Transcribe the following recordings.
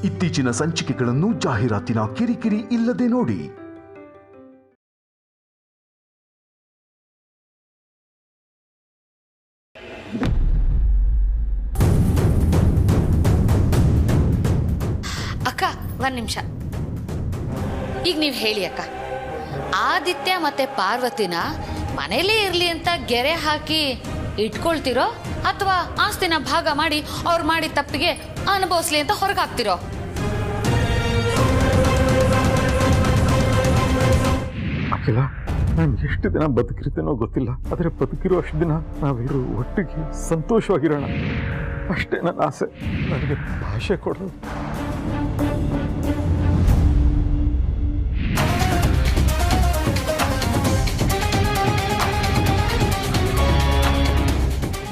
ಇತ್ತೀಚಿನ ಸಂಚಿಕೆಗಳನ್ನು ಜಾಹೀರಾತಿನ ಕಿರಿಕಿರಿ ಇಲ್ಲದೆ ನೋಡಿ. ಅಕ್ಕ ಒಂದು ನಿಮಿಷ. ಈಗ ನೀವು ಹೇಳಿ ಅಕ್ಕ, ಆದಿತ್ಯ ಮತ್ತೆ ಪಾರ್ವತಿನ ಮನೇಲೇ ಇರಲಿ ಅಂತ ಗೆರೆ ಹಾಕಿ ಇಟ್ಕೊಳ್ತಿರೋ ಅಥವಾ ಆಸ್ತಿನ ಭಾಗ ಮಾಡಿ ಅವ್ರು ಮಾಡಿದ ತಪ್ಪಿಗೆ ಅನುಭವಿಸ್ಲಿ ಅಂತ ಹೊರಗೆ ಹಾಕ್ತಿರೋ? ಅಖಿಲ, ನಾನು ಎಷ್ಟು ದಿನ ಬದುಕಿರ್ತೇನೋ ಗೊತ್ತಿಲ್ಲ, ಆದರೆ ಬದುಕಿರೋ ಅಷ್ಟು ದಿನ ನಾವೆಲ್ಲರೂ ಒಟ್ಟಿಗೆ ಸಂತೋಷವಾಗಿರೋಣ ಅಷ್ಟೇ ನನ್ನ ಆಸೆ. ನನಗೆ ಭಾಷೆ ಕೊಡೋದು.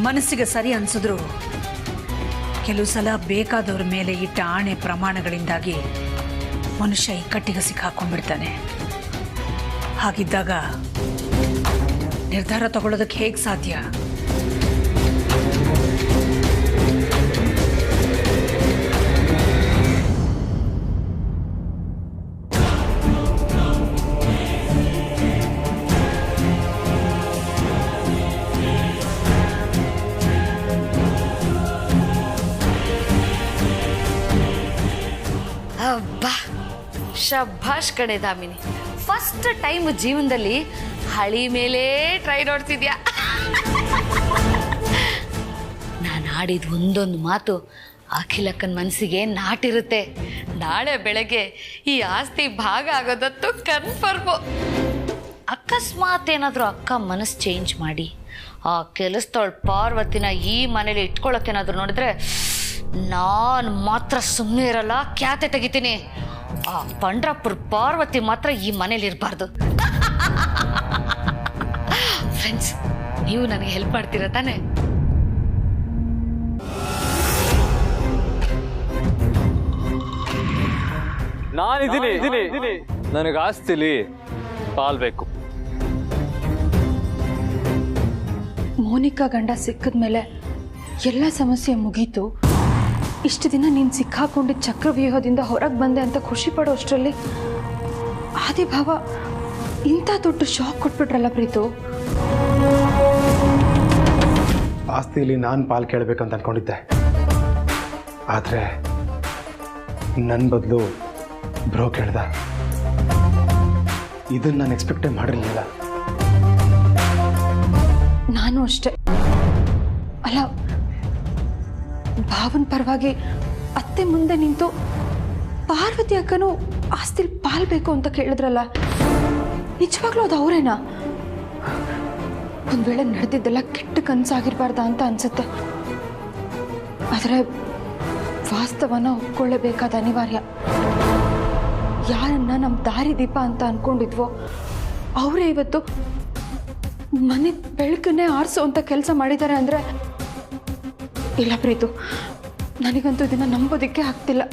ಮನಸ್ಸಿಗೆ ಸರಿ ಅನ್ಸಿದ್ರು ಕೆಲವು ಸಲ ಬೇಕಾದವ್ರ ಮೇಲೆ ಇಟ್ಟ ಆಣೆ ಪ್ರಮಾಣಗಳಿಂದಾಗಿ ಮನುಷ್ಯ ಇಕ್ಕಟ್ಟಿಗೆ ಸಿಕ್ಕಾಕೊಂಡ್ಬಿಡ್ತಾನೆ. ಹಾಗಿದ್ದಾಗ ನಿರ್ಧಾರ ತಗೊಳ್ಳೋದಕ್ಕೆ ಹೇಗೆ ಸಾಧ್ಯ? ಅಬ್ಬಾ, ಶಭಾಷ್ ಕಣೆ ದಾಮಿನಿ. ಫಸ್ಟ್ ಟೈಮ್ ಜೀವನದಲ್ಲಿ ಹಳಿ ಮೇಲೆ ಟ್ರೈ ನೋಡ್ತಿದ್ಯಾ. ನಾನು ಆಡಿದ ಒಂದೊಂದು ಮಾತು ಅಖಿಲಕ್ಕನ ಮನಸ್ಸಿಗೆ ನಾಟಿರುತ್ತೆ. ನಾಳೆ ಬೆಳಗ್ಗೆ ಈ ಆಸ್ತಿ ಭಾಗ ಆಗೋದತ್ತು ಕನ್ಫರ್ಮು. ಅಕಸ್ಮಾತ್ ಏನಾದರೂ ಅಕ್ಕ ಮನಸ್ಸು ಚೇಂಜ್ ಮಾಡಿ ಆ ಕೆಲಸದವಳು ಪಾರ್ವತಿನ ಈ ಮನೇಲಿ ಇಟ್ಕೊಳ್ಳೋಕ್ಕೇನಾದರೂ ನೋಡಿದ್ರೆ ನಾನು ಮಾತ್ರ ಸುಮ್ಮನೆ ಇರಲ್ಲ, ಖ್ಯಾತೆ ತೆಗಿತೀನಿ. ಆ ಪಂಡ್ರಪ್ಪರ ಪಾರ್ವತಿ ಮಾತ್ರ ಈ ಮನೇಲಿ ಇರಬಾರ್ದು. ಫ್ರೆಂಡ್ಸ್, ನೀವು ನನಗೆ ಹೆಲ್ಪ್ ಮಾಡ್ತೀರಾ ತಾನೆ? ನಾನಿದ್ದೀನಿ. ನನಗೆ ಆಸ್ತಿಲಿ ಪಾಲ್ಬೇಕು. ಮೋನಿಕಾ ಗಂಡ ಸಿಕ್ಕಿದ್ಮೇಲೆ ಎಲ್ಲ ಸಮಸ್ಯೆ ಮುಗೀತು. ಇಷ್ಟು ದಿನ ನೀನು ಸಿಕ್ಕಾಕೊಂಡಿದ್ದ ಚಕ್ರವ್ಯೂಹದಿಂದ ಹೊರಗೆ ಬಂದೆ ಅಂತ ಖುಷಿ ಪಡೋ ಅಷ್ಟರಲ್ಲಿ ಆದಿಭಾವ ಇಂಥ ದೊಡ್ಡ ಶಾಕ್ ಕೊಟ್ಬಿಟ್ರಲ್ಲ ಪ್ರೀತು. ಆಸ್ತಿಯಲ್ಲಿ ನಾನು ಪಾಲು ಕೇಳಬೇಕಂತ ಅಂದ್ಕೊಂಡಿದ್ದೆ, ಆದರೆ ನನ್ನ ಬದಲು ಬ್ರೋ ಕೇಳ್ದ. ಇದನ್ನು ನಾನು ಎಕ್ಸ್ಪೆಕ್ಟೇ ಮಾಡಿರಲಿಲ್ಲ. ನಾನು ಅಷ್ಟೆ. ಅಲ್ಲ, ಭಾವನ ಪರವಾಗಿ ಅತ್ತೆ ಮುಂದೆ ನಿಂತು ಪಾರ್ವತಿ ಅಕ್ಕನೂ ಆಸ್ತಿಲ್ ಪಾಲ್ಬೇಕು ಅಂತ ಕೇಳಿದ್ರಲ್ಲ, ನಿಜವಾಗ್ಲೂ ಅದು ಅವರೇನಾ? ಒಂದು ವೇಳೆ ನಡೆದಿದ್ದೆಲ್ಲ ಕೆಟ್ಟ ಕನಸಾಗಿರ್ಬಾರ್ದ ಅಂತ ಅನ್ಸುತ್ತೆ. ಆದರೆ ವಾಸ್ತವನ ಒಪ್ಕೊಳ್ಳೇಬೇಕಾದ ಅನಿವಾರ್ಯ. ಯಾರನ್ನ ನಮ್ಮ ದಾರಿ ದೀಪ ಅಂತ ಅನ್ಕೊಂಡಿದ್ವೋ ಅವರೇ ಇವತ್ತು ಮನೆ ಬೆಳಕನ್ನೇ ಆರಿಸೋ ಅಂತ ಕೆಲಸ ಮಾಡಿದ್ದಾರೆ ಅಂದರೆ, ಇಲ್ಲ ಪ್ರೀತು, ನನಗಂತೂ ಇದನ್ನು ನಂಬೋದಕ್ಕೆ ಆಗ್ತಿಲ್ಲ.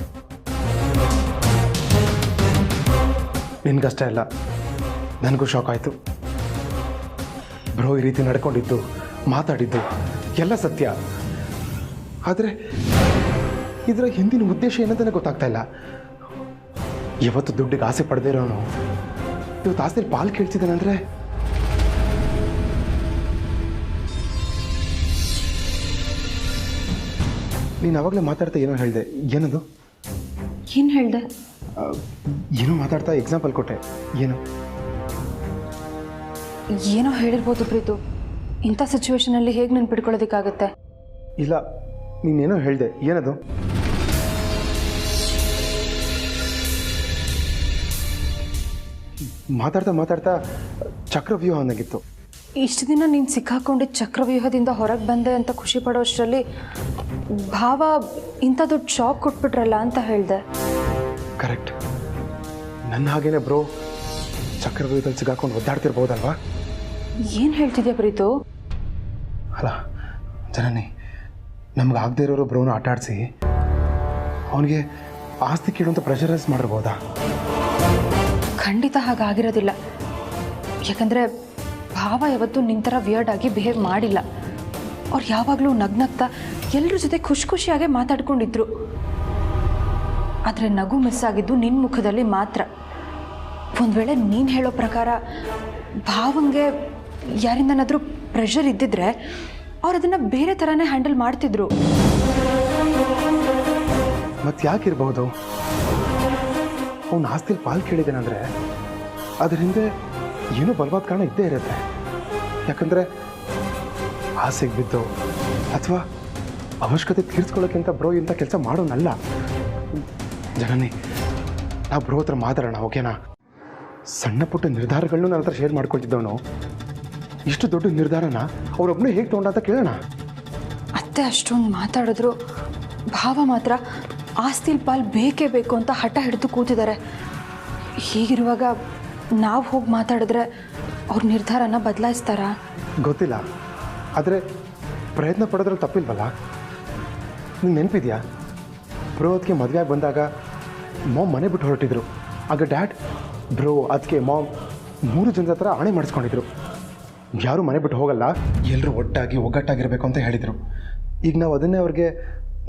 ನಿನ್ಗಷ್ಟೇ ಅಲ್ಲ, ನನಗೂ ಶಾಕ್ ಆಯಿತು. ಬ್ರೋ ಈ ರೀತಿ ನಡ್ಕೊಂಡಿದ್ದು, ಮಾತಾಡಿದ್ದು ಎಲ್ಲ ಸತ್ಯ. ಆದರೆ ಇದರ ಹಿಂದಿನ ಉದ್ದೇಶ ಏನಂತಾನೆ ಗೊತ್ತಾಗ್ತಾ ಇಲ್ಲ. ಇವತ್ತು ದುಡ್ಡಿಗೆ ಆಸೆ ಪಡೆದೇ ಇರೋನು ಇವತ್ತು ಆಸ್ತಿಲಿ ಪಾಲು ಕೇಳ್ತಿದ್ದಾನಂದ್ರೆ, ನೀನು ಅವಾಗಲೇ ಮಾತಾಡ್ತಾ ಏನೋ ಹೇಳಿದೆ. ಏನದು? ಏನು ಹೇಳಿದೆ? ಏನೋ ಮಾತಾಡ್ತಾ ಎಕ್ಸಾಂಪಲ್ ಕೊಟ್ಟೆ. ಏನೋ ಹೇಳಿರ್ಬೋದು ಪ್ರೀತು. ಇಂಥ ಸಿಚುವೇಶನಲ್ಲಿ ಹೇಗೆ ನೆನ್ಪಿಟ್ಕೊಳ್ಳೋದಕ್ಕಾಗತ್ತೆ? ಇಲ್ಲ, ನೀನೇನೋ ಹೇಳಿದೆ. ಏನದು? ಮಾತಾಡ್ತಾ ಚಕ್ರವ್ಯೂಹ ಅನ್ನಗಿತ್ತು. ಇಷ್ಟು ದಿನ ನೀನು ಸಿಕ್ಕಾಕೊಂಡಿದ್ದ ಚಕ್ರವ್ಯೂಹದಿಂದ ಹೊರಗೆ ಬಂದೆ ಅಂತ ಖುಷಿ ಪಡೋ ಅಷ್ಟರಲ್ಲಿ ಭಾವ ಇಂಥ ದೊಡ್ಡ ಶಾಕ್ ಕೊಟ್ಬಿಟ್ರಲ್ಲ ಅಂತ ಹೇಳಿದೆ. ಕರೆಕ್ಟ್. ನನ್ನ ಹಾಗೇನೆ ಬ್ರೋ ಚಕ್ರವ್ಯೂಹದಲ್ಲಿ ಸಿಗಾಕೊಂಡು ಒದ್ದಾಡ್ತಿರ್ಬೋದಲ್ವಾ? ಏನು ಹೇಳ್ತಿದ್ಯಾ ಪ್ರೀತು? ಅಲ್ಲ ಜನನಿ, ನಮ್ಗೆ ಆಗದೆ ಇರೋರು ಬ್ರೋನ ಆಟ ಆಡಿಸಿ ಅವನಿಗೆ ಆಸ್ತಿ ಕೇಳುವಂಥ ಪ್ರೆಷರೈಸ್ ಮಾಡಿರ್ಬೋದಾ? ಖಂಡಿತ ಹಾಗಾಗಿರೋದಿಲ್ಲ. ಯಾಕಂದರೆ ಭಾವ ಯಾವತ್ತೂ ನಿನ್ನ ಥರ ವಿಯರ್ಡ್ ಆಗಿ ಬಿಹೇವ್ ಮಾಡಿಲ್ಲ. ಅವ್ರು ಯಾವಾಗಲೂ ನಗ್ನಗ್ತಾ ಎಲ್ಲರ ಜೊತೆ ಖುಷಿಯಾಗೆ ಮಾತಾಡ್ಕೊಂಡಿದ್ರು. ಆದರೆ ನಗು ಮಿಸ್ ಆಗಿದ್ದು ನಿನ್ನ ಮುಖದಲ್ಲಿ ಮಾತ್ರ. ಒಂದು ವೇಳೆ ನೀನು ಹೇಳೋ ಪ್ರಕಾರ ಭಾವಂಗೆ ಯಾರಿಂದನಾದರೂ ಪ್ರೆಷರ್ ಇದ್ದಿದ್ರೆ ಅವ್ರು ಅದನ್ನು ಬೇರೆ ಥರನೇ ಹ್ಯಾಂಡಲ್ ಮಾಡ್ತಿದ್ರು. ಮತ್ತೆ ಯಾಕಿರ್ಬಹುದು? ಅವ್ನ ಆಸ್ತಿಲಿ ಪಾಲು ಕೇಳಿದ್ದೇನೆಂದರೆ ಅದ್ರ ಹಿಂದೆ ಏನೋ ಬಲವಾದ ಕಾರಣ ಇದ್ದೇ ಇರುತ್ತೆ. ಯಾಕಂದರೆ ಆಸೆಗೆ ಬಿದ್ದು ಅಥವಾ ಅವಶ್ಯಕತೆ ತೀರಿಸ್ಕೊಳ್ಳೋಕ್ಕಿಂತ ಬ್ರೋ ಇಂಥ ಕೆಲಸ ಮಾಡೋನಲ್ಲ. ಜನನಿ, ನಾವು ಬ್ರೋ ಹತ್ರ ಮಾತಾಡೋಣ, ಓಕೆನಾ? ಸಣ್ಣ ಪುಟ್ಟ ನಿರ್ಧಾರಗಳನ್ನೂ ನನ್ನ ಹತ್ರ ಶೇರ್ ಮಾಡ್ಕೊಳ್ತಿದ್ದವನು ಇಷ್ಟು ದೊಡ್ಡ ನಿರ್ಧಾರನ ಅವರೊಬ್ಬನೇ ಹೇಗೆ ತೊಗೊಂಡ ಅಂತ ಕೇಳೋಣ. ಅತ್ತೆ ಅಷ್ಟೊಂದು ಮಾತಾಡಿದ್ರು ಭಾವ ಮಾತ್ರ ಆಸ್ತಿಲ್ ಪಾಲ್ ಬೇಕೇ ಬೇಕು ಅಂತ ಹಠ ಹಿಡಿದು ಕೂತಿದ್ದಾರೆ. ಹೀಗಿರುವಾಗ ನಾವು ಹೋಗಿ ಮಾತಾಡಿದ್ರೆ ಅವ್ರ ನಿರ್ಧಾರನ ಬದಲಾಯಿಸ್ತಾರಾ? ಗೊತ್ತಿಲ್ಲ, ಆದರೆ ಪ್ರಯತ್ನ ಪಡೋದ್ರಲ್ಲಿ ತಪ್ಪಿಲ್ವಲ್ಲ. ನಿಂಗೆ ನೆನಪಿದೆಯಾ, ಬ್ರೋ ಅದಕ್ಕೆ ಮದುವೆ ಆಗಿ ಬಂದಾಗ ಮಾಮ್ ಮನೆ ಬಿಟ್ಟು ಹೊರಟಿದ್ರು. ಆಗ ಡ್ಯಾಡ್, ಬ್ರೋ, ಅದಕ್ಕೆ ಮಾಮ್ 3 ಜನದ ಹತ್ರ ಆಣೆ ಮಾಡಿಸ್ಕೊಂಡಿದ್ರು. ಯಾರೂ ಮನೆ ಬಿಟ್ಟು ಹೋಗಲ್ಲ, ಎಲ್ಲರೂ ಒಗ್ಗಟ್ಟಾಗಿರಬೇಕು ಅಂತ ಹೇಳಿದರು. ಈಗ ನಾವು ಅದನ್ನೇ ಅವ್ರಿಗೆ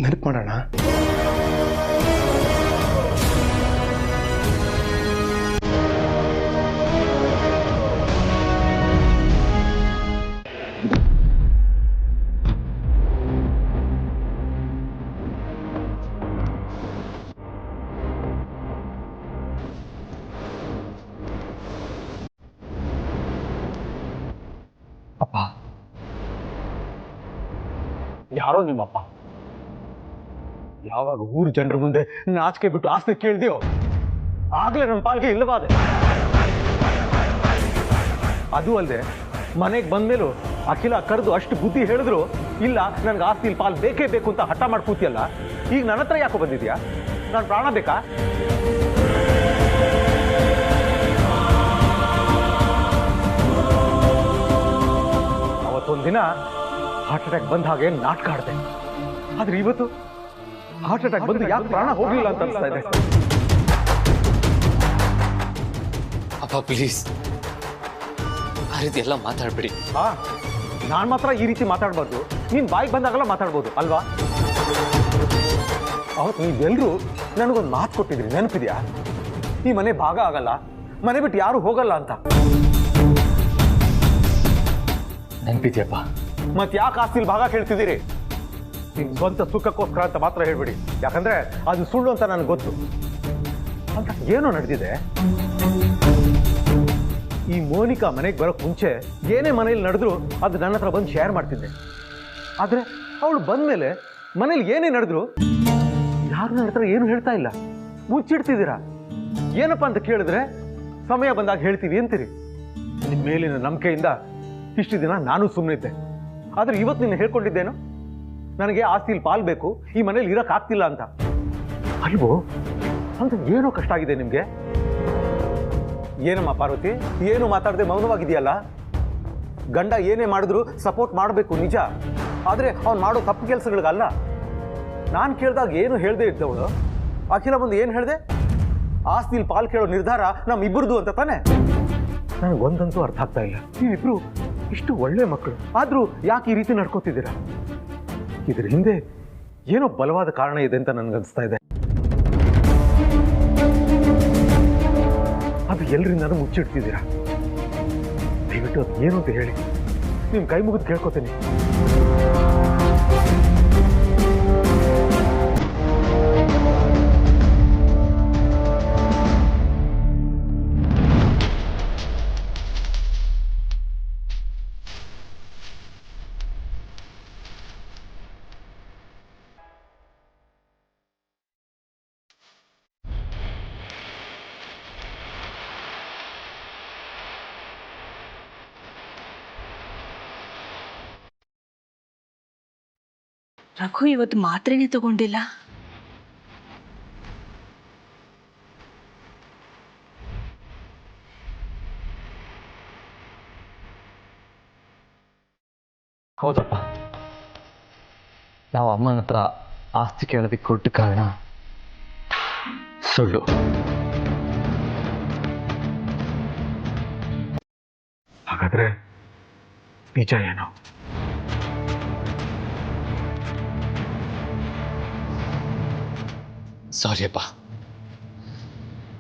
ನೆನಪು ಮಾಡೋಣ. ಅಪ್ಪ, ಯಾರೋ ನಿಮ್ಮಪ್ಪ. ಯಾವಾಗ ಊರು ಜನರ ಮುಂದೆ ನಾಚಿಕೆ ಬಿಟ್ಟು ಆಸ್ತಿ ಕೇಳಿದೆಯೋ ಆಗಲೇ ನನ್ನ ಪಾಲ್ಗೆ ಇಲ್ಲವಾದೆ. ಅದು ಅಲ್ಲದೆ ಮನೆಗೆ ಬಂದ್ಮೇಲೂ ಅಖಿಲ ಕರೆದು ಅಷ್ಟು ಬುದ್ಧಿ ಹೇಳಿದ್ರು ಇಲ್ಲ, ನನಗೆ ಆಸ್ತಿ ಪಾಲ್ ಬೇಕೇ ಬೇಕು ಅಂತ ಹಠ ಮಾಡಿ ಕೂತಿಯಲ್ಲ. ಈಗ ನನ್ನ ಹತ್ರ ಯಾಕೋ ಬಂದಿದ್ಯಾ? ನಾನು ಪ್ರಾಣ ಬೇಕಾ? ಅವತ್ತೊಂದಿನ ಹಾರ್ಟ್ ಅಟ್ಯಾಕ್ ಬಂದ ಹಾಗೆ ನಾಟಕ ಆಡ್ದೆ. ಆದ್ರೆ ಇವತ್ತು ಹಾರ್ಟ್ ಅಟ್ಯಾಕ್ ಬಂದು ಯಾಕೆ ಪ್ರಾಣ ಹೋಗ್ಲಿಲ್ಲ ಅಂತ ಅನಿಸ್ತಾ ಇದೆ. ಅಪ್ಪ ಪ್ಲೀಸ್ ಆ ರೀತಿ ಎಲ್ಲ ಮಾತಾಡ್ಬಿಡಿ. ನಾನು ಮಾತ್ರ ಈ ರೀತಿ ಮಾತಾಡ್ಬಾರ್ದು, ನೀನ್ ಬಾಯಿಗೆ ಬಂದಾಗೆಲ್ಲ ಮಾತಾಡ್ಬೋದು ಅಲ್ವಾ? ಅವತ್ತು ನೀವೆಲ್ಲರೂ ನನಗೊಂದು ಮಾತು ಕೊಟ್ಟಿದ್ರಿ, ನೆನಪಿದ್ಯಾ? ಈ ಮನೆ ಭಾಗ ಆಗಲ್ಲ, ಮನೆ ಬಿಟ್ಟು ಯಾರು ಹೋಗಲ್ಲ ಅಂತ. ನೆನಪಿದ್ಯಪ್ಪ? ಮತ್ತೆ ಯಾಕೆ ಆಸ್ತಿಲ್ ಭಾಗ ಕೇಳ್ತಿದ್ದೀರಿ? ನಿಮ್ ಸ್ವಂತ ಸುಖಕ್ಕೋಸ್ಕರ ಅಂತ ಮಾತ್ರ ಹೇಳ್ಬಿಡಿ, ಯಾಕಂದ್ರೆ ಅದು ಸುಳ್ಳು ಅಂತ ನನಗೆ ಗೊತ್ತು. ಅಂತ ಏನೋ ನಡೆದಿದೆ. ಈ ಮೋನಿಕಾ ಮನೆಗೆ ಬರೋಕ್ ಮುಂಚೆ ಏನೇ ಮನೇಲಿ ನಡೆದ್ರು ಅದು ನನ್ನ ಹತ್ರ ಬಂದು ಶೇರ್ ಮಾಡ್ತಿದ್ದೆ. ಆದ್ರೆ ಅವಳು ಬಂದ್ಮೇಲೆ ಮನೇಲಿ ಏನೇ ನಡೆದ್ರು ಯಾರು ನನ್ನ ಹತ್ರ ಏನು ಹೇಳ್ತಾ ಇಲ್ಲ, ಮುಚ್ಚಿಡ್ತಿದ್ದೀರಾ. ಏನಪ್ಪಾ ಅಂತ ಕೇಳಿದ್ರೆ ಸಮಯ ಬಂದಾಗ ಹೇಳ್ತೀವಿ ಅಂತೀರಿ. ನಿಮ್ಮ ಮೇಲಿನ ನಂಬಿಕೆಯಿಂದ ಇಷ್ಟು ದಿನ ನಾನು ಸುಮ್ಮನಿದ್ದೆ. ಆದ್ರೆ ಇವತ್ತು ನಿನ್ನ ಹೇಳ್ಕೊಂಡಿದ್ದೇನು, ನನಗೆ ಆಸ್ತಿಲಿ ಪಾಲ್ ಬೇಕು, ಈ ಮನೇಲಿ ಇರಕ್ ಆಗ್ತಿಲ್ಲ ಅಂತ. ಅಲ್ವೋ? ಅಂತ ಏನೋ ಕಷ್ಟ ಆಗಿದೆ ನಿಮ್ಗೆ. ಏನಮ್ಮ ಪಾರ್ವತಿ, ಏನು ಮಾತಾಡದೆ ಮೌನವಾಗಿದೆಯಲ್ಲ? ಗಂಡ ಏನೇ ಮಾಡಿದ್ರು ಸಪೋರ್ಟ್ ಮಾಡಬೇಕು ನಿಜ, ಆದ್ರೆ ಅವ್ನು ಮಾಡೋ ತಪ್ಪು ಕೆಲಸಗಳಿಗಲ್ಲ. ನಾನು ಕೇಳಿದಾಗ ಏನು ಹೇಳ್ದೆ ಇದ್ದವಳು ಅಖಿಲ ಬಂದು ಏನು ಹೇಳ್ದೆ? ಆಸ್ತಿಲಿ ಪಾಲ್ ಕೇಳೋ ನಿರ್ಧಾರ ನಮ್ಮಿಬ್ಬರದು ಅಂತ ತಾನೆ. ನನಗೊಂದಂತೂ ಅರ್ಥ ಆಗ್ತಾ ಇಲ್ಲ. ನೀವಿಬ್ರು ಇಷ್ಟು ಒಳ್ಳೆ ಮಕ್ಕಳು, ಆದ್ರೂ ಯಾಕೆ ಈ ರೀತಿ ನಡ್ಕೋತಿದ್ದೀರಾ? ಇದ್ರ ಹಿಂದೆ ಏನೋ ಬಲವಾದ ಕಾರಣ ಇದೆ ಅಂತ ನನ್ಗನ್ಸ್ತಾ ಇದೆ. ಅದು ಎಲ್ಲರಿಂದಾನು ಮುಚ್ಚಿಡ್ತಿದ್ದೀರಾ. ದಯವಿಟ್ಟು ಅದು ಏನು ಅಂತ ಹೇಳಿ, ನಿಮ್ ಕೈ ಮುಗಿದು ಕೇಳ್ಕೊತೀನಿ. ರಘು ಇವತ್ತು ಮಾತ್ರೆನೇ ತಗೊಂಡಿಲ್ಲ. ಹೌದಪ್ಪ, ನಾವು ಅಮ್ಮನ ಹತ್ರ ಆಸ್ತಿ ಕೇಳೋದಕ್ಕೆ ಕೊಟ್ಟ ಕಾರಣ ಸುಳ್ಳು. ಹಾಗಾದ್ರೆ ನಿಜ ಏನು? ಸಾರಿ ಅಪ್ಪ.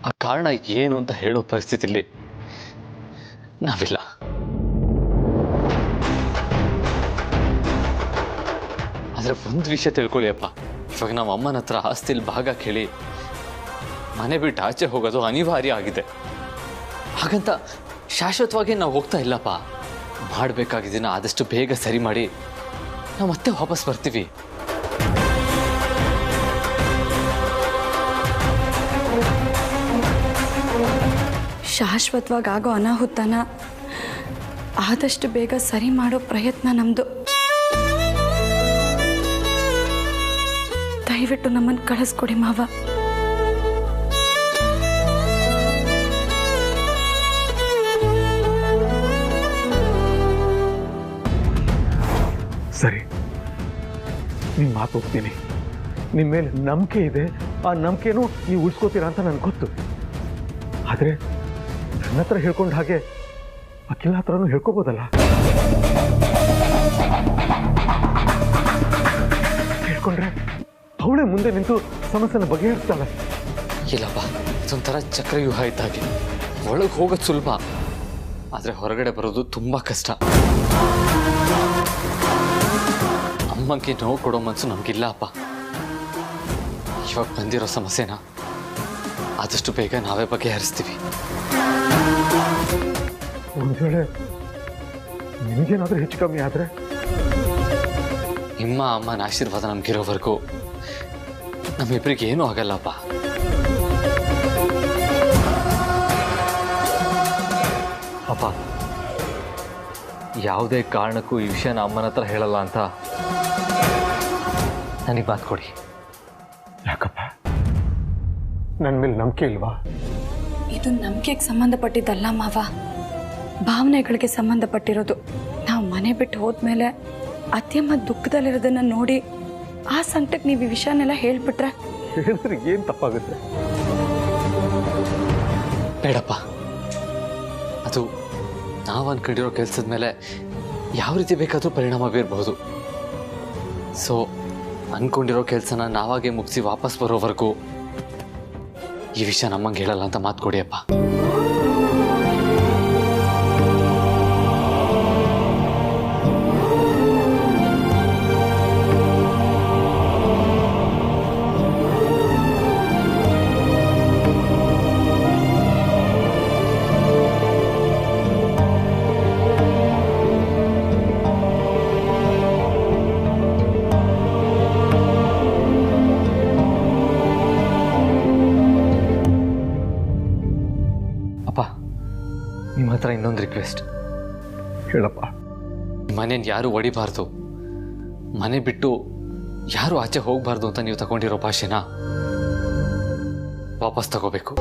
ಆ ಕಾರಣ ಏನು ಅಂತ ಹೇಳೋ ಪರಿಸ್ಥಿತಿಲಿ ನಾವಿಲ್ಲ. ಆದರೆ ಒಂದು ವಿಷಯ ತಿಳ್ಕೊಳ್ಳಿ ಅಪ್ಪ, ಇವಾಗ ನಾವು ಅಮ್ಮನ ಹತ್ರ ಆಸ್ತಿಲಿ ಭಾಗ ಕೇಳಿ ಮನೆ ಬಿಟ್ಟು ಆಚೆ ಹೋಗೋದು ಅನಿವಾರ್ಯ ಆಗಿದೆ. ಹಾಗಂತ ಶಾಶ್ವತವಾಗಿ ನಾವು ಹೋಗ್ತಾ ಇಲ್ಲಪ್ಪ. ಮಾಡಬೇಕಾಗಿದ್ದನ್ನ ಆದಷ್ಟು ಬೇಗ ಸರಿ ಮಾಡಿ ನಾವು ಮತ್ತೆ ವಾಪಸ್ ಬರ್ತೀವಿ. ಶಾಶ್ವತವಾಗಿ ಆಗೋ ಅನಾಹುತನ ಆದಷ್ಟು ಬೇಗ ಸರಿ ಮಾಡೋ ಪ್ರಯತ್ನ ನಮ್ಮದು. ದಯವಿಟ್ಟು ನಮ್ಮನ್ನು ಕಳಿಸ್ಕೊಡಿ ಮಾವ. ಸರಿ, ನಿಮ್ಮ ಮಾತು ಹೋಗ್ತೀನಿ. ನಿಮ್ಮ ಮೇಲೆ ನಂಬಿಕೆ ಇದೆ, ಆ ನಂಬಿಕೆನೂ ನೀವು ಉಳಿಸ್ಕೋತೀರಾ ಅಂತ ನನಗೆ ಗೊತ್ತು. ಆದರೆ ನನ್ನ ಹತ್ರ ಹೇಳ್ಕೊಂಡ ಹಾಗೆ ಅಖಿಲ ಹತ್ರನೂ ಹೇಳ್ಕೋಬೋದಲ್ಲ? ಹೇಳ್ಕೊಂಡ್ರೆ ಅವಳೇ ಮುಂದೆ ನಿಂತು ಸಮಸ್ಯೆನ ಬಗೆಹರಿಸ್ತಾಳೆ. ಇಲ್ಲಪ್ಪ, ಇದೊಂಥರ ಚಕ್ರವ್ಯೂಹ ಇದ್ದಾಗೆ. ಒಳಗೆ ಹೋಗೋದು ಸುಲಭ, ಆದರೆ ಹೊರಗಡೆ ಬರೋದು ತುಂಬ ಕಷ್ಟ. ಅಮ್ಮಂಗೆ ನೋವು ಕೊಡೋ ಮನಸ್ಸು ನಮಗಿಲ್ಲ ಅಪ್ಪ. ಇವಾಗ ಬಂದಿರೋ ಸಮಸ್ಯೆನ ಆದಷ್ಟು ಬೇಗ ನಾವೇ ಬಗೆಹರಿಸ್ತೀವಿ. ಒಂದು ವೇಳೆ ನಿಮಗೇನಾದ್ರೂ ಹೆಚ್ಚು ಕಮ್ಮಿ ಆದರೆ? ನಿಮ್ಮ ಅಮ್ಮನ ಆಶೀರ್ವಾದ ನಮಗಿರೋವರೆಗೂ ನಮ್ಮಿಬ್ಬರಿಗೆ ಏನೂ ಆಗಲ್ಲಪ್ಪ. ಅಪ್ಪ, ಯಾವುದೇ ಕಾರಣಕ್ಕೂ ಈ ವಿಷಯನ ಅಮ್ಮನ ಹತ್ರ ಹೇಳಲ್ಲ ಅಂತ ನನಗೆ ಮಾತು ಕೊಡಿ. ಯಾಕಪ್ಪ, ನನ್ನ ಮೇಲೆ ನಂಬಿಕೆ ಇಲ್ವಾ? ಇದು ನಂಬಿಕೆಗೆ ಸಂಬಂಧಪಟ್ಟಿದ್ದಲ್ಲ ಮಾವ, ಭಾವನೆಗಳಿಗೆ ಸಂಬಂಧಪಟ್ಟಿರೋದು. ನಾವು ಮನೆ ಬಿಟ್ಟು ಹೋದ್ಮೇಲೆ ಅತ್ಯಮ್ಮ ದುಃಖದಲ್ಲಿರೋದನ್ನ ನೋಡಿ ಆ ಸಂಕಟಕ್ಕೆ ನೀವು ಈ ವಿಷಯನೆಲ್ಲ ಹೇಳ್ಬಿಟ್ರೆ ಹೇಳಿದ್ರೆ ಏನು ತಪ್ಪಾಗುತ್ತೆ? ಬೇಡಪ್ಪ, ಅದು ನಾವು ಅನ್ಕೊಂಡಿರೋ ಕೆಲಸದ ಮೇಲೆ ಯಾವ ರೀತಿ ಬೇಕಾದರೂ ಪರಿಣಾಮ ಬೀರಬಹುದು. ಸೊ ಅಂದ್ಕೊಂಡಿರೋ ಕೆಲಸನ ನಾವಾಗೆ ಮುಗಿಸಿ ವಾಪಸ್ ಬರೋವರೆಗೂ ಈ ವಿಷಯ ನಮ್ಮಂಗೆ ಹೇಳಲ್ಲ ಅಂತ ಮಾತು ಕೊಡಿಯಪ್ಪ. ನಿಮ್ಮ ಹತ್ರ ಇನ್ನೊಂದು ರಿಕ್ವೆಸ್ಟ್. ಹೇಳಪ್ಪ. ಮನೇನ ಯಾರು ಹೊಡಿಬಾರ್ದು, ಮನೆ ಬಿಟ್ಟು ಯಾರು ಆಚೆ ಹೋಗಬಾರ್ದು ಅಂತ ನೀವು ತಗೊಂಡಿರೋ ಭಾಷೆನ ವಾಪಸ್ ತಗೋಬೇಕು.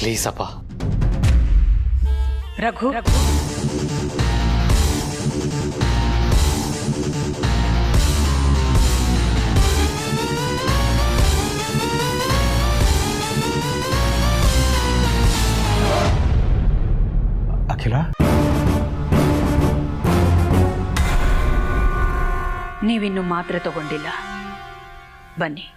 ಪ್ಲೀಸ್ ಅಪ್ಪ. ರಘು, ಅಖಿಲ, ನೀವಿನ್ನು ಮಾತ್ರೆ ತಗೊಂಡಿಲ್ಲ, ಬನ್ನಿ.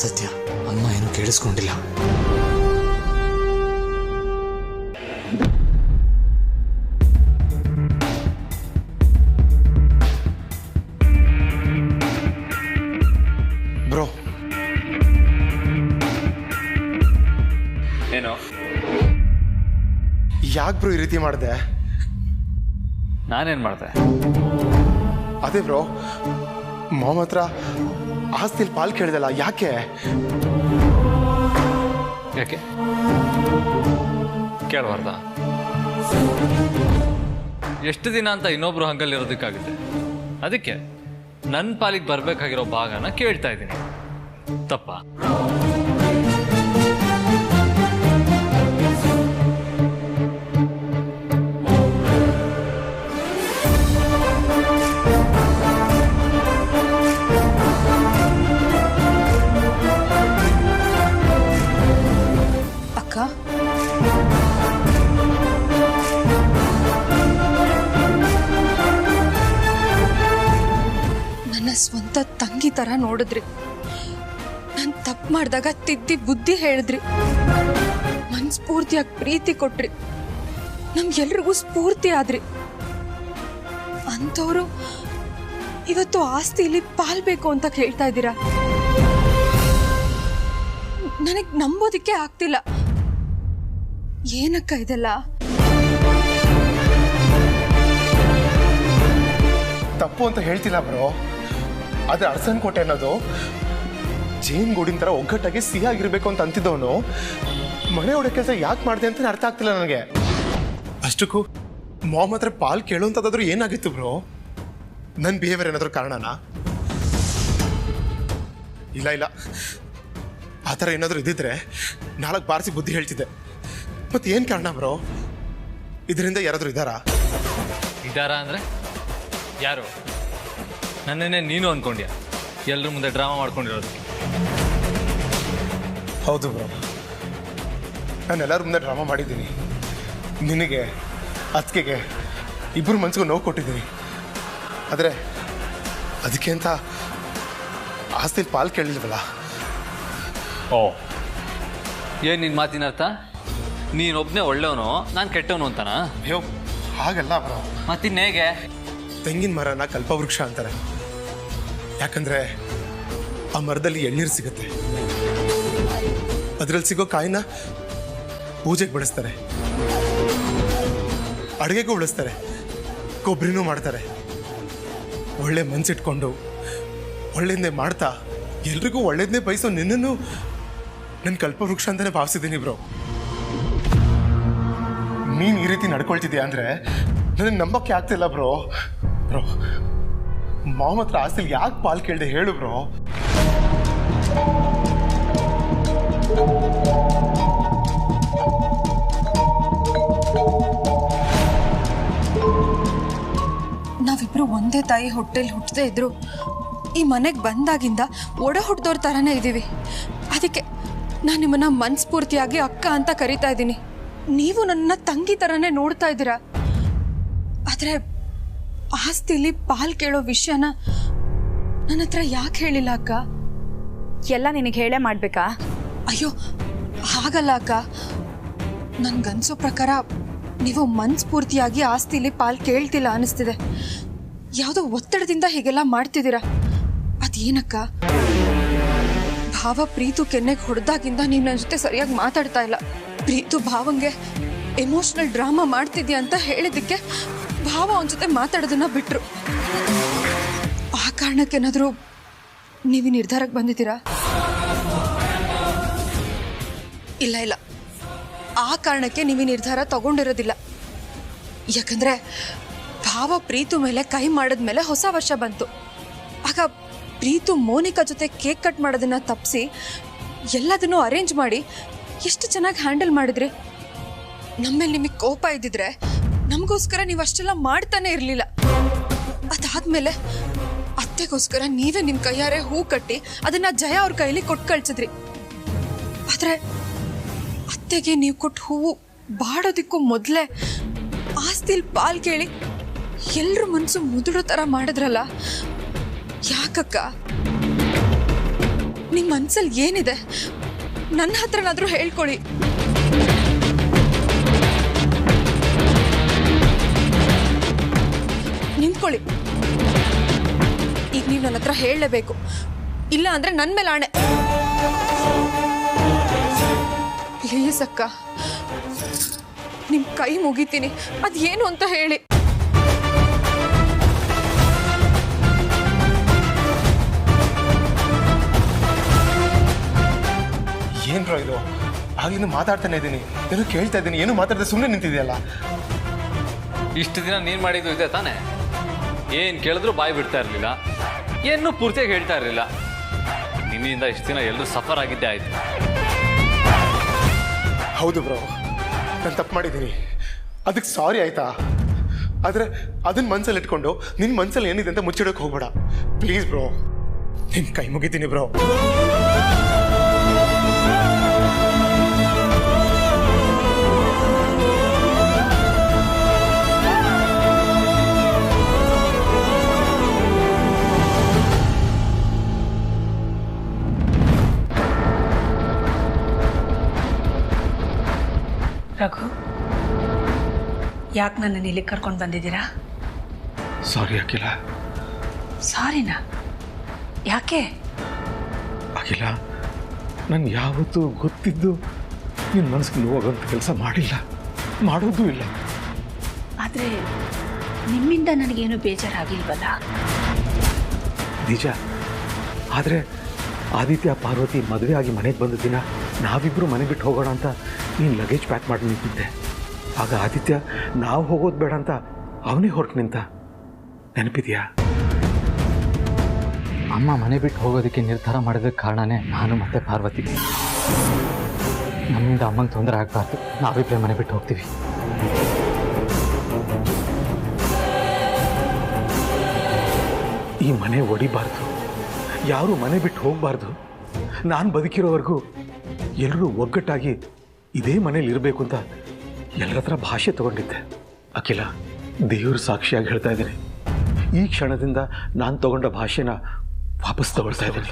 ಸತ್ಯ, ಅಮ್ಮ ಏನು ಕೇಳಿಸ್ಕೊಂಡಿಲ್ಲ. ಬ್ರೋ, ಏನೋ ಯಾಕೆ ಬ್ರೋ ಈ ರೀತಿ ಮಾಡಿದೆ? ನಾನೇನು ಮಾಡಿದೆ? ಅದೇ ಬ್ರೋ, ಮಾಮ ಹತ್ರ ಆಸ್ತಿಲಿ ಪಾಲ್ ಕೇಳಿದಲ್ಲ, ಯಾಕೆ? ಯಾಕೆ ಕೇಳಬಾರ್ದ? ಎಷ್ಟು ದಿನ ಅಂತ ಇನ್ನೊಬ್ರು ಹಂಗಲ್ಲಿರೋದಕ್ಕಾಗುತ್ತೆ? ಅದಕ್ಕೆ ನನ್ನ ಪಾಲಿಗೆ ಬರಬೇಕಾಗಿರೋ ಭಾಗನ ಕೇಳ್ತಾ ಇದ್ದೀನಿ. ತಪ್ಪಾ? ಅಕ್ಕ, ನನ್ನ ಸ್ವಂತ ತಂಗಿ ತರ ನೋಡಿದ್ರಿ. ನಾನು ತಪ್ಪು ಮಾಡಿದಾಗ ತಿದ್ದಿ ಬುದ್ಧಿ ಹೇಳಿದ್ರಿ. ಮನಸ್ಫೂರ್ತಿಯಾಗಿ ಪ್ರೀತಿ ಕೊಟ್ರಿ. ನಮ್ಗೆಲ್ರಿಗೂ ಸ್ಫೂರ್ತಿ ಆದ್ರಿ. ಅಂಥವ್ರು ಇವತ್ತು ಆಸ್ತಿಲಿ ಪಾಲ್ಬೇಕು ಅಂತ ಕೇಳ್ತಾ ಇದ್ದೀರಾ? ನನಗೆ ನಂಬೋದಿಕ್ಕೆ ಆಗ್ತಿಲ್ಲ. ಏನಕ್ಕ ಇದೆಲ್ಲ? ತಪ್ಪು ಅಂತ ಹೇಳ್ತಿಲ್ಲ ಬ್ರೋ. ಆದ್ರೆ ಅರಸನ್ ಕೋಟೆ ಅನ್ನೋದು ಜೇನ್ ಗೂಡಿನ ಥರ ಒಗ್ಗಟ್ಟಾಗಿ ಸಿಹಿಯಾಗಿರ್ಬೇಕು ಅಂತ ಅಂತಿದ್ದವನು ಮನೆ ಒಡೆ ಕೆಲಸ ಯಾಕೆ ಮಾಡಿದೆ ಅಂತ ಅರ್ಥ ಆಗ್ತಿಲ್ಲ ನನಗೆ. ಅಷ್ಟಕ್ಕೂ ಮಾಮ್ ಹತ್ರ ಪಾಲ್ ಕೇಳುವಂಥದ್ದಾದ್ರೂ ಏನಾಗಿತ್ತು ಬ್ರೋ? ನನ್ನ ಬಿಹೇವಿಯರ್ ಏನಾದರೂ ಕಾರಣನಾ? ಇಲ್ಲ ಇಲ್ಲ, ಆ ಥರ ಏನಾದರೂ ಇದ್ದಿದ್ರೆ ನಾಲ್ಕು ಬಾರಿಸಿ ಬುದ್ಧಿ ಹೇಳ್ತಿದ್ದೆ. ಮತ್ತೆ ಏನು ಕಾರಣ ಬ್ರೋ? ಇದರಿಂದ ಯಾರಾದರೂ ಇದ್ದಾರಾ ಅಂದರೆ ಯಾರು? ನನ್ನೇನೆ ನೀನು ಅಂದ್ಕೊಂಡ್ಯಾ ಎಲ್ಲರ ಮುಂದೆ ಡ್ರಾಮಾ ಮಾಡ್ಕೊಂಡಿರೋದು? ಹೌದು ಬ್ರೋ, ನಾನು ಎಲ್ಲರ ಮುಂದೆ ಡ್ರಾಮಾ ಮಾಡಿದ್ದೀನಿ. ನಿನಗೆ, ಅತ್ತಿಗೆಗೆ, ಇಬ್ಬರು ಮನಸ್ಸಿಗೂ ನೋವು ಕೊಟ್ಟಿದ್ದೀನಿ. ಆದರೆ ಅದಕ್ಕೆ ಅಂತ ಆಸ್ತಿಲಿ ಪಾಲು ಕೇಳಿಲ್ವಲ್ಲ. ಓ, ಏನು ನಿನ್ನ ಮಾತಿನ ಅರ್ಥ? ನೀನೊಬ್ಬನೇ ಒಳ್ಳೆಯವನು, ನಾನು ಕೆಟ್ಟವನು ಅಂತನಾ? ಅಯ್ಯೋ ಹಾಗಲ್ಲ ಬ್ರೋ. ಮತ್ತಿನ್ನೇಗೆ? ತೆಂಗಿನ ಮರನ ಕಲ್ಪವೃಕ್ಷ ಅಂತಾರೆ. ಯಾಕಂದ್ರೆ ಆ ಮರದಲ್ಲಿ ಎಳ್ನೀರು ಸಿಗುತ್ತೆ. ಅದರಲ್ಲಿ ಸಿಗೋ ಕಾಯಿನ ಪೂಜೆಗೆ ಬಳಸ್ತಾರೆ, ಅಡುಗೆಗೂ ಉಳಿಸ್ತಾರೆ, ಕೊಬ್ಬರಿನೂ ಮಾಡ್ತಾರೆ. ಒಳ್ಳೆ ಮನ್ಸಿಟ್ಕೊಂಡು ಒಳ್ಳೇದನ್ನೇ ಮಾಡ್ತಾ ಎಲ್ರಿಗೂ ಒಳ್ಳೇದನ್ನೇ ಬಯಸೋ ನಿನ್ನನ್ನು ನನ್ನ ಕಲ್ಪವೃಕ್ಷ ಅಂತಾನೆ ಭಾವಿಸಿದ್ದೀನಿ ಬ್ರೋ. ನೀನು ಈ ರೀತಿ ನಡ್ಕೊಳ್ತಿದ್ಯಾ ಅಂದ್ರೆ ನನಗೆ ನಂಬಕ್ಕೆ ಆಗ್ತಿಲ್ಲ ಬ್ರೋ. ಬ್ರೋ, ಮಾಮ ಹತ್ರ ಆಸ್ತಿಲಿ ಯಾಕೆ ಪಾಲ್ ಕೇಳ್ದೆ ಹೇಳು ಬ್ರೋ. ನಾವಿಬ್ರು ಒಂದೇ ತಾಯಿ ಹೊಟ್ಟೆಲಿ ಹುಟ್ಟದೇ ಇದ್ರು ಈ ಮನೆಗೆ ಬಂದಾಗಿಂದ ಒಡ ಹುಟ್ಟಿದವ್ರ ಥರನೇ ಇದ್ದೀವಿ. ಅದಕ್ಕೆ ನಾನು ನಿಮ್ಮನ್ನ ಮನಸ್ಫೂರ್ತಿಯಾಗಿ ಅಕ್ಕ ಅಂತ ಕರಿತಾ ಇದ್ದೀನಿ. ನೀವು ನನ್ನ ತಂಗಿ ಥರನೇ ನೋಡ್ತಾ ಇದ್ದೀರಾ. ಆದರೆ ಆಸ್ತಿಲಿ ಪಾಲ್ ಕೇಳೋ ವಿಷಯನ ನನ್ನ ಹತ್ರ ಯಾಕೆ ಹೇಳಿಲ್ಲ ಅಕ್ಕ? ಎಲ್ಲ ನಿನಗೆ ಹೇಳೇ ಮಾಡ್ಬೇಕಾ? ಅಯ್ಯೋ ಹಾಗಲ್ಲ ಅಕ್ಕ, ನನ್ಗನ್ಸೋ ಪ್ರಕಾರ ನೀವು ಮನಸ್ಫೂರ್ತಿಯಾಗಿ ಆಸ್ತಿಲಿ ಪಾಲ್ ಕೇಳ್ತಿಲ್ಲ ಅನಿಸ್ತಿದೆ. ಯಾವುದೋ ಒತ್ತಡದಿಂದ ಹೀಗೆಲ್ಲ ಮಾಡ್ತಿದ್ದೀರಾ. ಅದೇನಕ್ಕ? ಭಾವ ಪ್ರೀತು ಕೆನ್ನೆಗೆ ಹೊಡೆದಾಗಿಂದ ನೀವು ನನ್ನ ಜೊತೆ ಸರಿಯಾಗಿ ಮಾತಾಡ್ತಾ ಇಲ್ಲ. ಪ್ರೀತು ಭಾವಂಗೆ ಎಮೋಷನಲ್ ಡ್ರಾಮಾ ಮಾಡ್ತಿದ್ಯಾ ಅಂತ ಹೇಳಿದ್ದಕ್ಕೆ ಭಾವ ಅವನ ಜೊತೆ ಮಾತಾಡೋದನ್ನ ಬಿಟ್ರು. ಆ ಕಾರಣಕ್ಕೇನಾದರೂ ನೀವು ನಿರ್ಧಾರಕ್ಕೆ ಬಂದಿದ್ದೀರಾ? ಇಲ್ಲ ಇಲ್ಲ, ಆ ಕಾರಣಕ್ಕೆ ನೀವು ನಿರ್ಧಾರ ತಗೊಂಡಿರೋದಿಲ್ಲ. ಯಾಕಂದ್ರೆ ಭಾವ ಪ್ರೀತು ಮೇಲೆ ಕೈ ಮಾಡಿದ್ಮೇಲೆ ಹೊಸ ವರ್ಷ ಬಂತು. ಆಗ ಪ್ರೀತು ಮೋನಿಕಾ ಜೊತೆ ಕೇಕ್ ಕಟ್ ಮಾಡೋದನ್ನ ತಪ್ಪಿಸಿ ಎಲ್ಲದನ್ನೂ ಅರೇಂಜ್ ಮಾಡಿ ಎಷ್ಟು ಚೆನ್ನಾಗಿ ಹ್ಯಾಂಡಲ್ ಮಾಡಿದ್ರಿ. ನಮ್ಮೇಲೆ ನಿಮಗೆ ಕೋಪ ಇದ್ದಿದ್ರೆ ನಮಗೋಸ್ಕರ ನೀವು ಅಷ್ಟೆಲ್ಲ ಮಾಡ್ತಾನೆ ಇರಲಿಲ್ಲ. ಅದಾದ್ಮೇಲೆ ಅತ್ತೆಗೋಸ್ಕರ ನೀವೇ ನಿಮ್ಮ ಕೈಯಾರೆ ಹೂ ಕಟ್ಟಿ ಅದನ್ನ ಜಯ ಅವ್ರ ಕೈಲಿ ಕೊಟ್ಟು ಕಳ್ಸಿದ್ರಿ. ಆದ್ರೆ ಅತ್ತೆಗೆ ನೀವು ಕೊಟ್ಟು ಹೂವು ಬಾಡೋದಿಕ್ಕೂ ಮೊದಲೇ ಆಸ್ತಿಲ್ ಪಾಲ್ ಕೇಳಿ ಎಲ್ರ ಮನಸ್ಸು ಮುದುಡೋ ಥರ ಮಾಡಿದ್ರಲ್ಲ, ಯಾಕಕ್ಕ? ನಿಮ್ಮ ಮನ್ಸಲ್ಲಿ ಏನಿದೆ ನನ್ನ ಹತ್ರನಾದ್ರೂ ಹೇಳ್ಕೊಳ್ಳಿ. ನಿಂತ್ಕೊಳ್ಳಿ. ಈಗ ನೀವು ನನ್ನ ಹತ್ರ ಹೇಳಲೇಬೇಕು, ಇಲ್ಲ ಅಂದ್ರೆ ನನ್ನ ಮೇಲೆ ಆಣೆ. ಪ್ಲೀಸ್ ಅಕ್ಕ, ನಿಮ್ ಕೈ ಮುಗಿತೀನಿ, ಅದೇನು ಅಂತ ಹೇಳಿ. ಏನ್ರೋ ಇದು? ಆಗ್ಲಿಂದ ಮಾತಾಡ್ತಾನೆ ಇದ್ದೀನಿ, ಏನೋ ಕೇಳ್ತಾ ಇದ್ದೀನಿ, ಏನು ಮಾತಾಡದೆ ಸುಮ್ಮನೆ ನಿಂತಿದೆಯಲ್ಲ. ಇಷ್ಟು ದಿನ ನೀನು ಮಾಡಿದ್ದು ಇದೆ ತಾನೆ? ಏನು ಕೇಳಿದ್ರು ಬಾಯಿ ಬಿಡ್ತಾ ಇರಲಿಲ್ಲ. ಏನು ಪೂರ್ತಿಯಾಗಿ ಹೇಳ್ತಾ ಇರಲಿಲ್ಲ. ನಿನ್ನಿಂದ ಇಷ್ಟು ದಿನ ಎಲ್ಲರೂ ಸಫರ್ ಆಗಿದ್ದೇ ಆಯ್ತು. ಹೌದು ಬ್ರೋ, ನಾನು ತಪ್ಪು ಮಾಡಿದ್ದೀನಿ, ಅದಕ್ಕೆ ಸಾರಿ ಆಯ್ತಾ? ಆದರೆ ಅದನ್ನ ಮನ್ಸಲ್ಲಿ ಇಟ್ಕೊಂಡು ನಿನ್ನ ಮನ್ಸಲ್ಲಿ ಏನಿದೆ ಅಂತ ಮುಚ್ಚಿಡೋಕೆ ಹೋಗ್ಬೇಡ ಪ್ಲೀಸ್ ಬ್ರೋ, ನಿನ್ನ ಕೈ ಮುಗಿತೀನಿ ಬ್ರೋ. ರಘು, ಯಾಕೆ ನನ್ನನ್ನು ಇಲ್ಲಿ ಕರ್ಕೊಂಡು ಬಂದಿದ್ದೀರಾ? ಸಾರಿ ಅಖಿಲ. ಸಾರಿನಾ? ಯಾಕೆ? ಅಖಿಲ, ನಾನು ಯಾವತ್ತೂ ಗೊತ್ತಿದ್ದು ನಿನ್ನ ಮನಸ್ಸಿಗೆ ನೋವಾಗೋಂಥ ಕೆಲಸ ಮಾಡಿಲ್ಲ, ಮಾಡೋದೂ ಇಲ್ಲ. ಆದರೆ ನಿಮ್ಮಿಂದ ನನಗೇನು ಬೇಜಾರಾಗಿಲ್ವಲ್ಲ? ನಿಜ. ಆದರೆ ಆದಿತ್ಯ ಪಾರ್ವತಿ ಮದುವೆ ಆಗಿ ಮನೆಗೆ ಬಂದ ದಿನ ನಾವಿಬ್ಬರು ಮನೆ ಬಿಟ್ಟು ಹೋಗೋಣ ಅಂತ ನೀನು ಲಗೇಜ್ ಪ್ಯಾಕ್ ಮಾಡಿ ನಿಂತಿದ್ದೆ. ಆಗ ಆದಿತ್ಯ ನಾವು ಹೋಗೋದು ಬೇಡ ಅಂತ ಅವನೇ ಹೊರಟು ನಿಂತ, ನೆನಪಿದೆಯಾ? ಅಮ್ಮ ಮನೆ ಬಿಟ್ಟು ಹೋಗೋದಕ್ಕೆ ನಿರ್ಧಾರ ಮಾಡೋದಕ್ಕೆ ಕಾರಣನೇ ನಾನು ಮತ್ತೆ ಪಾರ್ವತಿ. ನಮ್ಮಿಂದ ಅಮ್ಮಂಗೆ ತೊಂದರೆ ಆಗಬಾರ್ದು, ನಾವಿಬ್ಬರೇ ಮನೆ ಬಿಟ್ಟು ಹೋಗ್ತೀವಿ. ಈ ಮನೆ ಒಡಿಬಾರ್ದು, ಯಾರೂ ಮನೆ ಬಿಟ್ಟು ಹೋಗಬಾರ್ದು. ನಾನು ಬದುಕಿರೋವರೆಗೂ ಎಲ್ಲರೂ ಒಗ್ಗಟ್ಟಾಗಿ ಇದೇ ಮನೇಲಿ ಇರಬೇಕು ಅಂತ ಎಲ್ಲರ ಹತ್ರ ಭಾಷೆ ತಗೊಂಡಿದ್ದೆ. ಅಖಿಲ, ದೇವ್ರ ಸಾಕ್ಷಿಯಾಗಿ ಹೇಳ್ತಾ ಇದ್ದೀನಿ, ಈ ಕ್ಷಣದಿಂದ ನಾನು ತಗೊಂಡ ಭಾಷೆನ ವಾಪಸ್ ತಗೊಳ್ತಾ ಇದ್ದೀನಿ.